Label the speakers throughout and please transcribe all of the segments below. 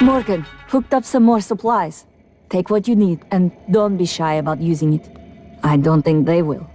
Speaker 1: Morgan, hooked up some more supplies. Take what you need, and don't be shy about using it. I don't think they will.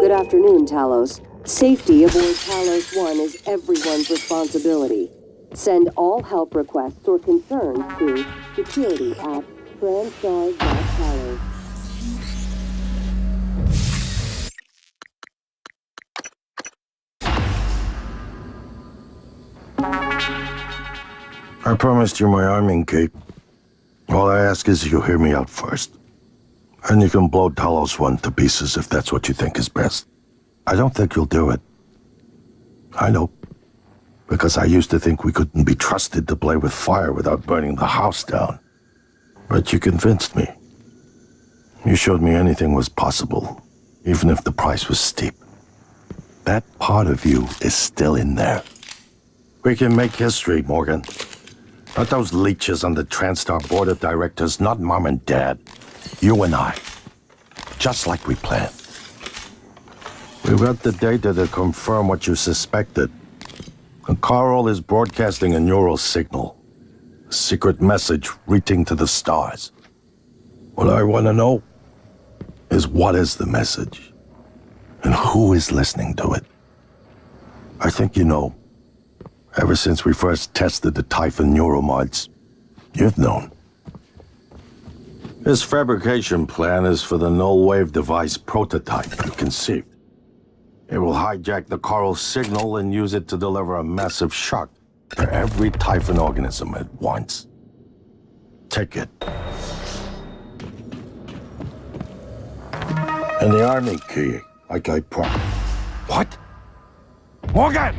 Speaker 2: Good afternoon, Talos. Safety aboard Talos 1 is everyone's responsibility. Send all help requests or concerns to security@transstars.talos.
Speaker 3: I promised you my arming, Kate. All I ask is you hear me out first. And you can blow Talos 1 to pieces if that's what you think is best. I don't think you'll do it. I know. Because I used to think we couldn't be trusted to play with fire without burning the house down. But you convinced me. You showed me anything was possible, even if the price was steep. That part of you is still in there. We can make history, Morgan. Not those leeches on the TranStar board of directors, not Mom and Dad. You and I. Just like we planned. We got the data to confirm what you suspected. And Carl is broadcasting a neural signal. A secret message reaching to the stars. What I want to know is what is the message? And who is listening to it? I think you know. Ever since we first tested the Typhon neuromods, you've known. This fabrication plan is for the null-wave device prototype you conceived. It will hijack the Carl signal and use it to deliver a massive shock to every Typhon organism at once. Take it. And the army key, like I promised. What? Morgan!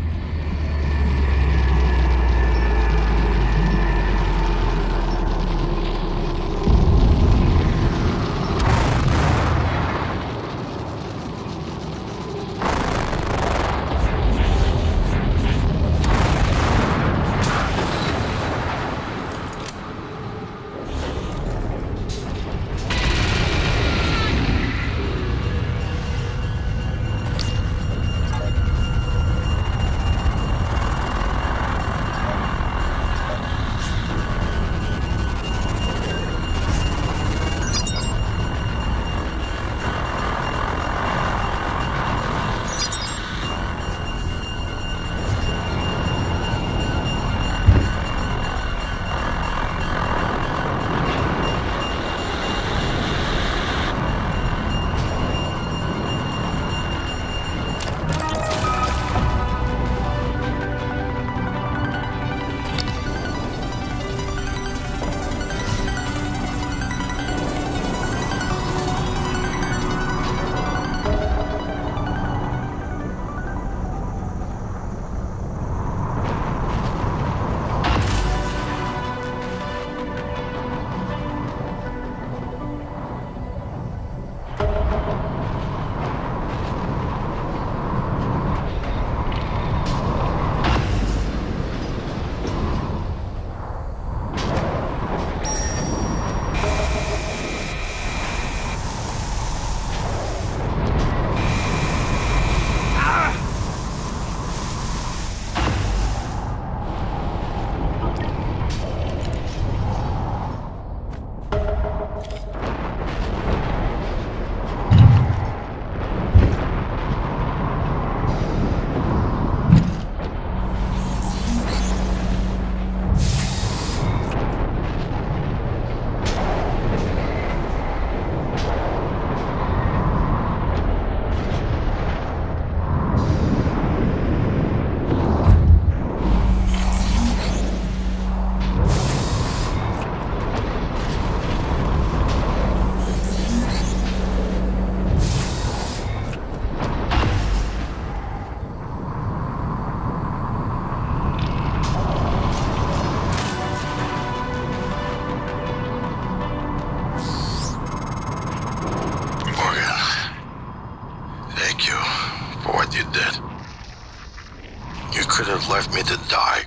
Speaker 4: could have left me to die.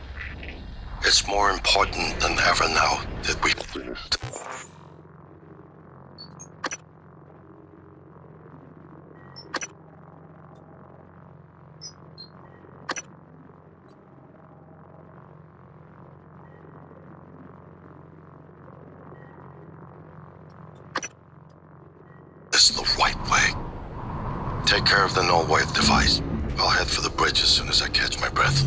Speaker 4: It's more important than ever now that we... It's the right way. Take care of the null-wave device. I'll head for the bridge as soon as I catch my breath.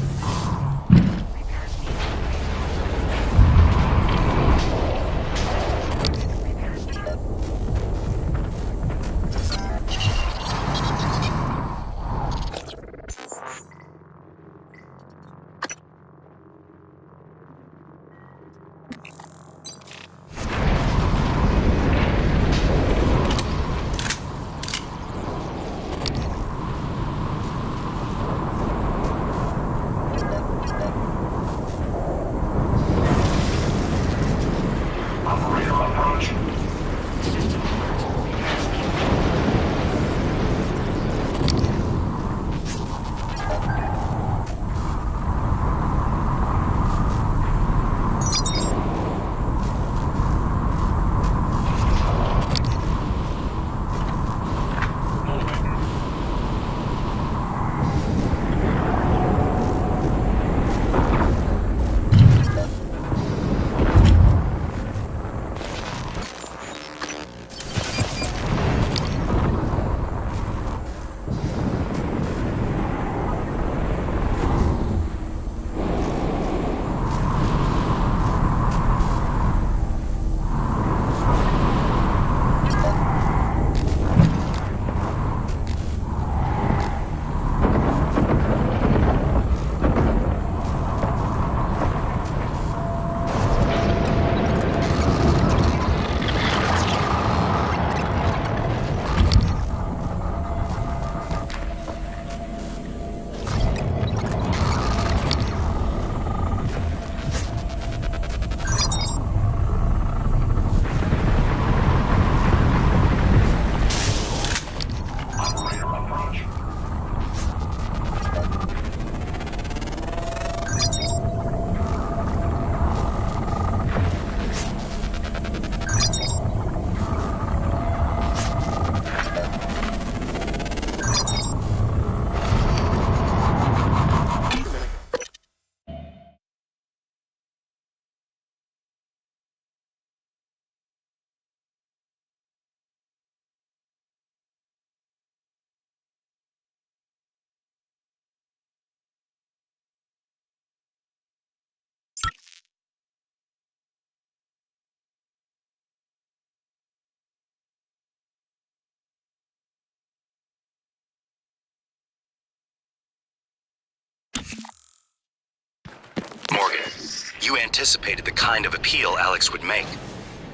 Speaker 5: You anticipated the kind of appeal Alex would make.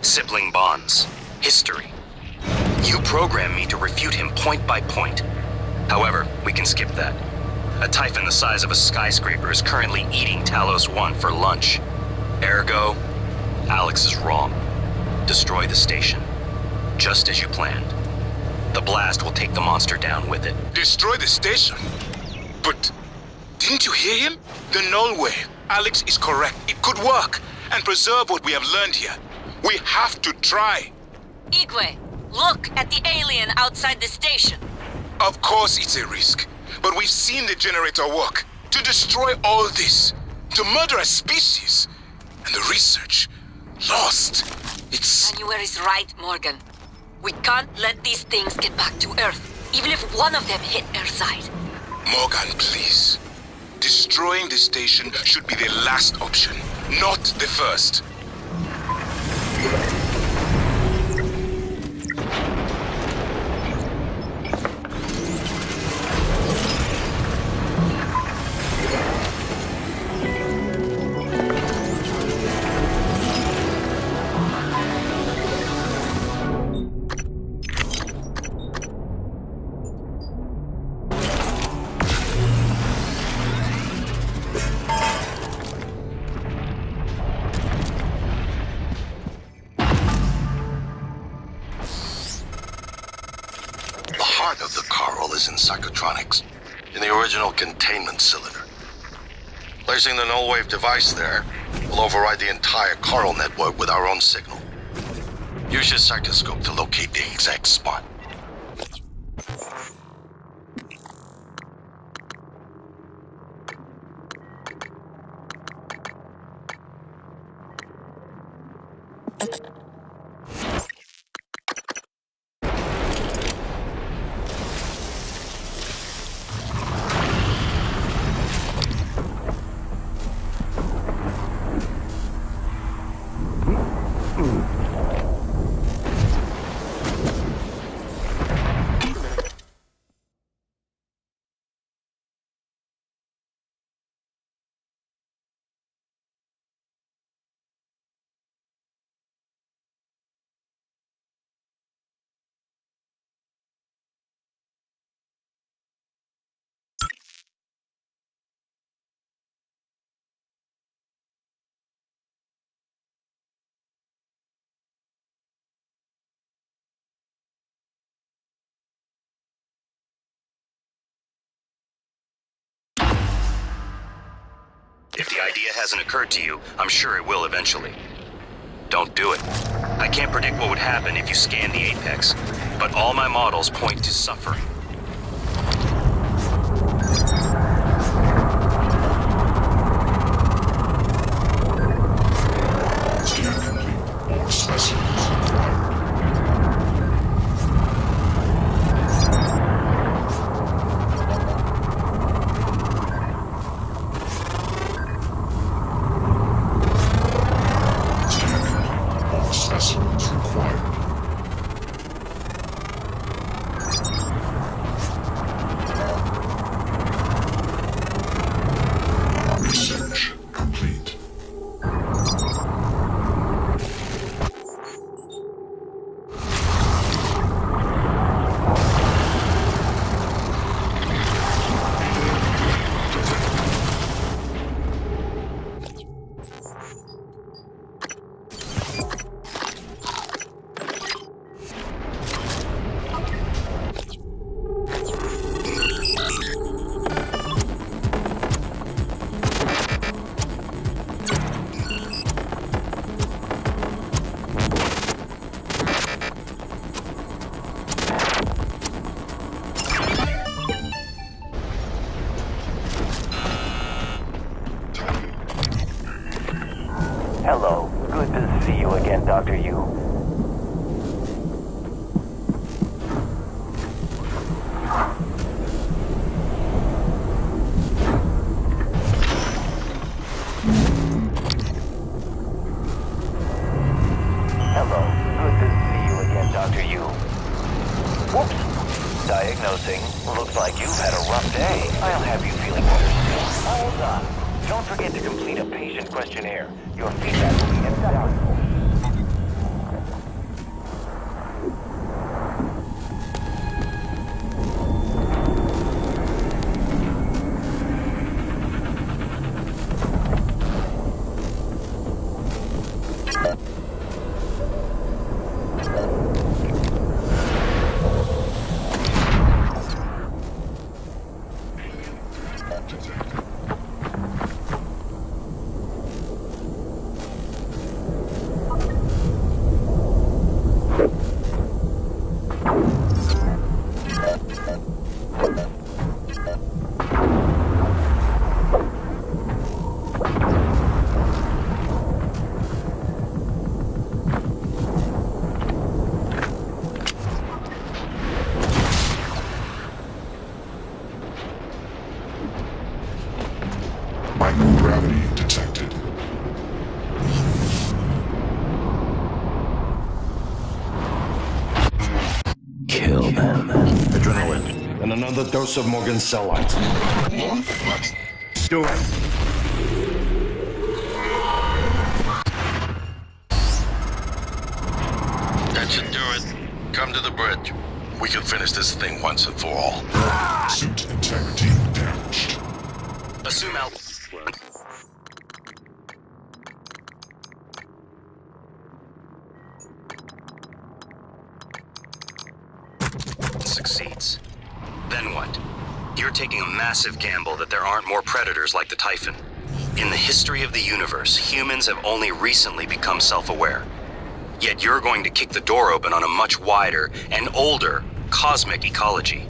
Speaker 5: Sibling bonds. History. You programmed me to refute him point by point. However, we can skip that. A Typhon the size of a skyscraper is currently eating Talos 1 for lunch. Ergo, Alex is wrong. Destroy the station. Just as you planned. The blast will take the monster down with it.
Speaker 6: Destroy the station? But didn't you hear him? The null wave. Alex is correct. It could work and preserve what we have learned here. We have to try.
Speaker 7: Igwe, look at the alien outside the station.
Speaker 6: Of course it's a risk, but we've seen the generator work. To destroy all this, to murder a species, and the research lost. It's...
Speaker 7: January's right, Morgan. We can't let these things get back to Earth, even if one of them hit Earthside.
Speaker 6: Morgan, please. Destroying the station should be the last option, not the first.
Speaker 4: Of the coral is in psychotronics, in the original containment cylinder. Placing the null wave device there will override the entire coral network with our own signal. Use your psychoscope to locate the exact spot.
Speaker 5: If the idea hasn't occurred to you, I'm sure it will eventually. Don't do it. I can't predict what would happen if you scan the Apex, but all my models point to suffering.
Speaker 8: Hello. Good to see you again, Dr. Yu. Hello. Good to see you again, Dr. Yu. Whoops. Diagnosing. Looks like you've had a rough day. I'll have you feeling better soon. Hold on. Don't forget to complete a patient questionnaire. Your feedback will be invaluable.
Speaker 9: Microgravity detected.
Speaker 3: Kill them. Adrenaline. And another dose of Morgan's cell lines. Do it.
Speaker 4: That should do it. Come to the bridge. We can finish this thing once and for all.
Speaker 9: Suit integrity damaged.
Speaker 5: Assume Al... succeeds. Then what? You're taking a massive gamble that there aren't more predators like the Typhon. In the history of the universe, humans have only recently become self-aware. Yet you're going to kick the door open on a much wider and older cosmic ecology.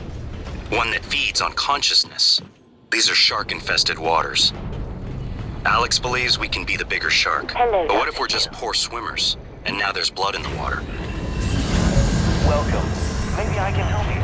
Speaker 5: One that feeds on consciousness. These are shark-infested waters. Alex believes we can be the bigger shark.
Speaker 8: Hello,
Speaker 5: But what if
Speaker 8: Dr.
Speaker 5: we're just
Speaker 8: Hill.
Speaker 5: poor swimmers, and now there's blood in the water?
Speaker 8: Welcome. Maybe I can help you.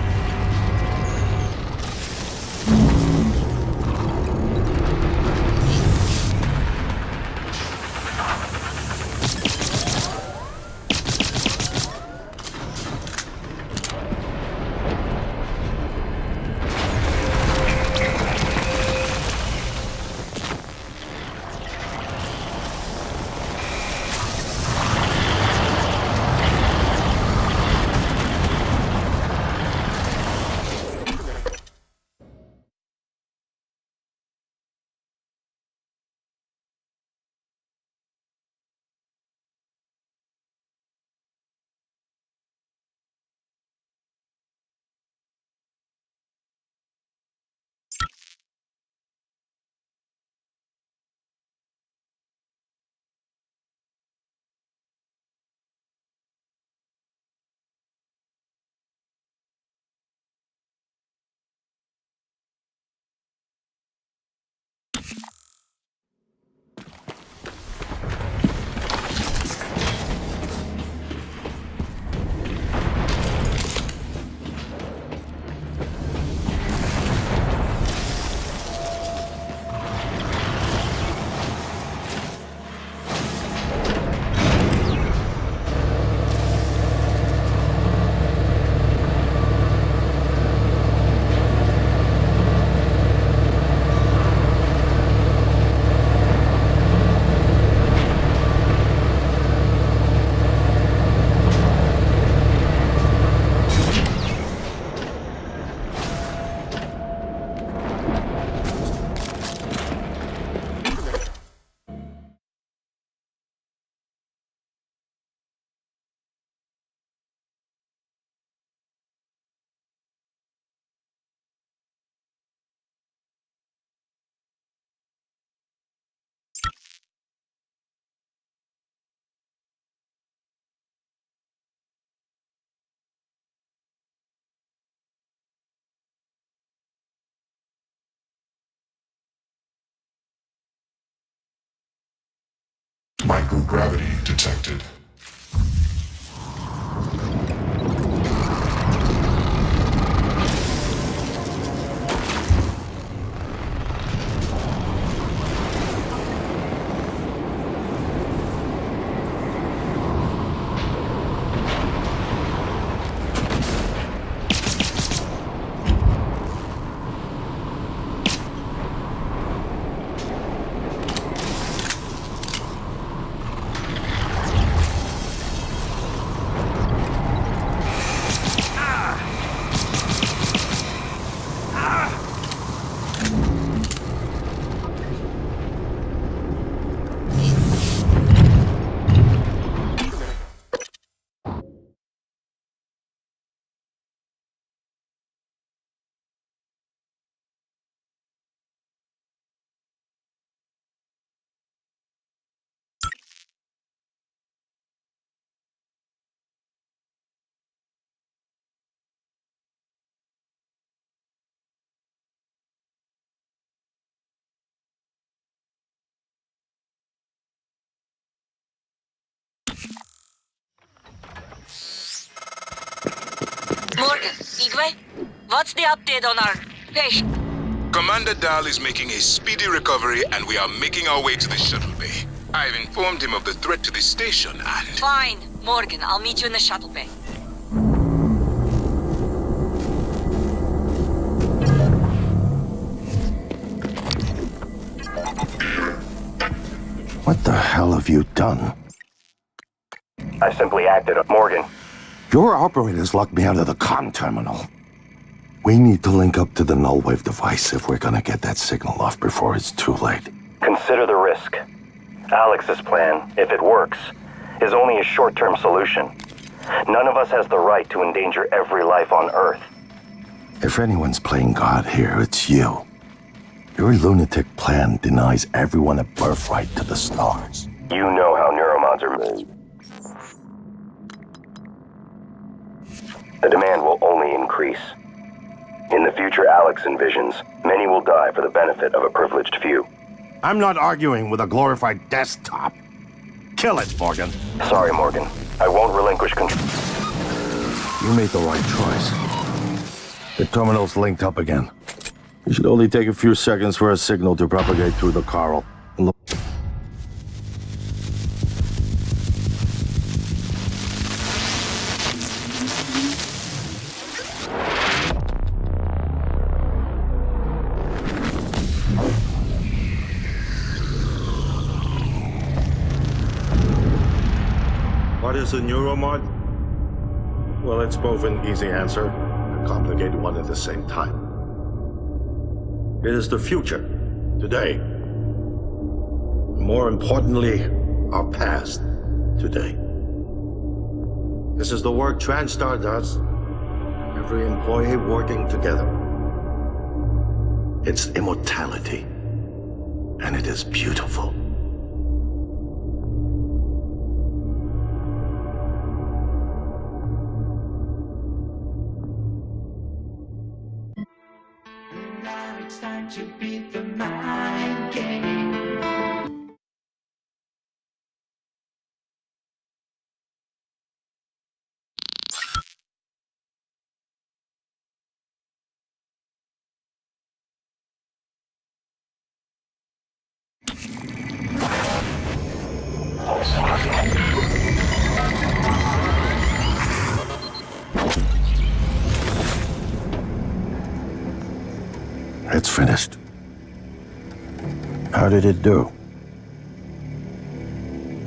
Speaker 9: Microgravity detected.
Speaker 7: Segway, what's the update on our patient?
Speaker 6: Commander Dahl is making a speedy recovery, and we are making our way to the shuttle bay. I've informed him of the threat to the station, and...
Speaker 7: Fine. Morgan, I'll meet you in the shuttle bay.
Speaker 3: What the hell have you done?
Speaker 8: I simply acted up Morgan.
Speaker 3: Your operators locked me out of the comm terminal. We need to link up to the null wave device if we're gonna get that signal off before it's too late.
Speaker 8: Consider the risk. Alex's plan, if it works, is only a short-term solution. None of us has the right to endanger every life on Earth.
Speaker 3: If anyone's playing God here, it's you. Your lunatic plan denies everyone a birthright to the stars.
Speaker 8: You know how neuromods are made. The demand will only increase. In the future Alex envisions, many will die for the benefit of a privileged few.
Speaker 3: I'm not arguing with a glorified desktop. Kill it, Morgan.
Speaker 8: Sorry, Morgan. I won't relinquish control.
Speaker 3: You made the right choice. The terminal's linked up again. It should only take a few seconds for a signal to propagate through the coral.
Speaker 10: What is a neuromod? Well, it's both an easy answer and a complicated one at the same time. It is the future, today. More importantly, our past, today. This is the work TranStar does. Every employee working together. It's immortality, and it is beautiful.
Speaker 11: It's time to beat the mind game.
Speaker 3: It's finished. How did it do?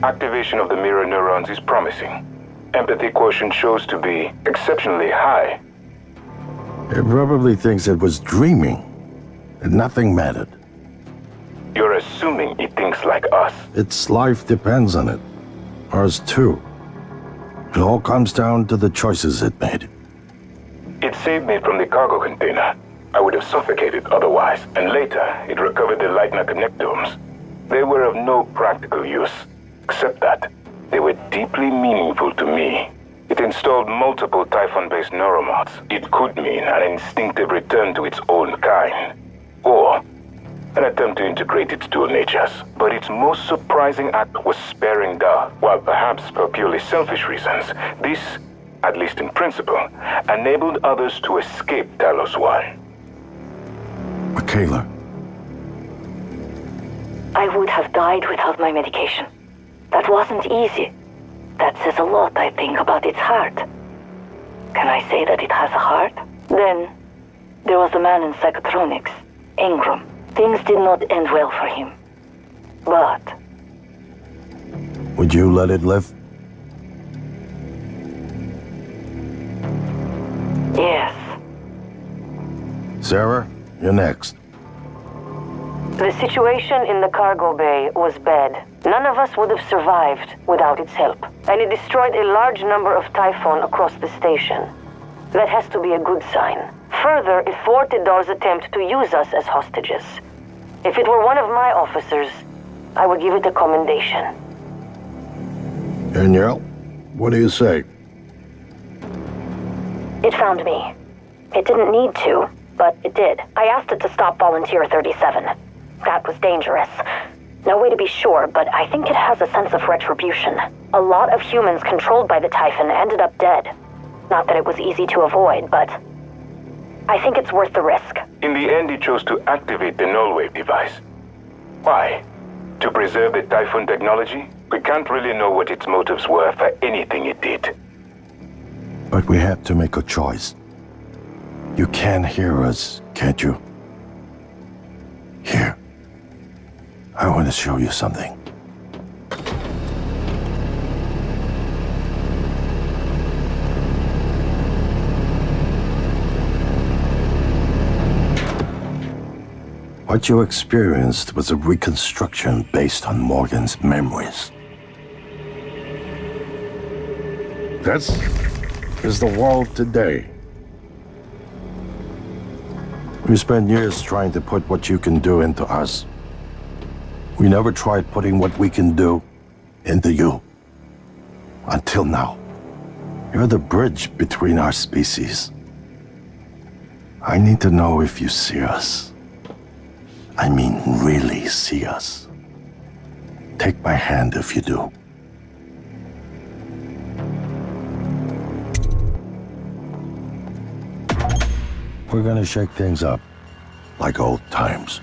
Speaker 6: Activation of the mirror neurons is promising. Empathy quotient shows to be exceptionally high.
Speaker 3: It probably thinks it was dreaming, and nothing mattered.
Speaker 6: You're assuming it thinks like us.
Speaker 3: Its life depends on it. Ours too. It all comes down to the choices it made.
Speaker 6: It saved me from the cargo container. I would have suffocated otherwise, and later it recovered the Leitner connectomes. They were of no practical use, except that they were deeply meaningful to me. It installed multiple Typhon-based neuromods. It could mean an instinctive return to its own kind, or an attempt to integrate its dual natures. But its most surprising act was sparing Dahl. While perhaps for purely selfish reasons, this, at least in principle, enabled others to escape Talos 1.
Speaker 3: Michaela.
Speaker 12: I would have died without my medication. That wasn't easy. That says a lot, I think, about its heart. Can I say that it has a heart? Then, there was a man in psychotronics, Ingram. Things did not end well for him. But...
Speaker 3: Would you let it live?
Speaker 12: yes.
Speaker 3: Sarah, you're next.
Speaker 12: The situation in the cargo bay was bad. None of us would have survived without its help. And it destroyed a large number of Typhon across the station. That has to be a good sign. Further, it thwarted Dahl's attempt to use us as hostages. If it were one of my officers, I would give it a commendation.
Speaker 3: Danielle, what do you say?
Speaker 12: It found me. It didn't need to, but it did. I asked it to stop Volunteer 37. That was dangerous. No way to be sure, but I think it has a sense of retribution. A lot of humans controlled by the Typhon ended up dead. Not that it was easy to avoid, but I think it's worth the risk.
Speaker 6: In the end, he chose to activate the null wave device. Why? To preserve the Typhoon technology? We can't really know what its motives were for anything it did.
Speaker 3: But we have to make a choice. You can hear us, can't you? Here. I want to show you something. What you experienced was a reconstruction based on Morgan's memories. This is the world today. We spent years trying to put what you can do into us. We never tried putting what we can do into you. Until now. You're the bridge between our species. I need to know if you see us. I mean, really see us. Take my hand if you do. We're gonna shake things up, like old times.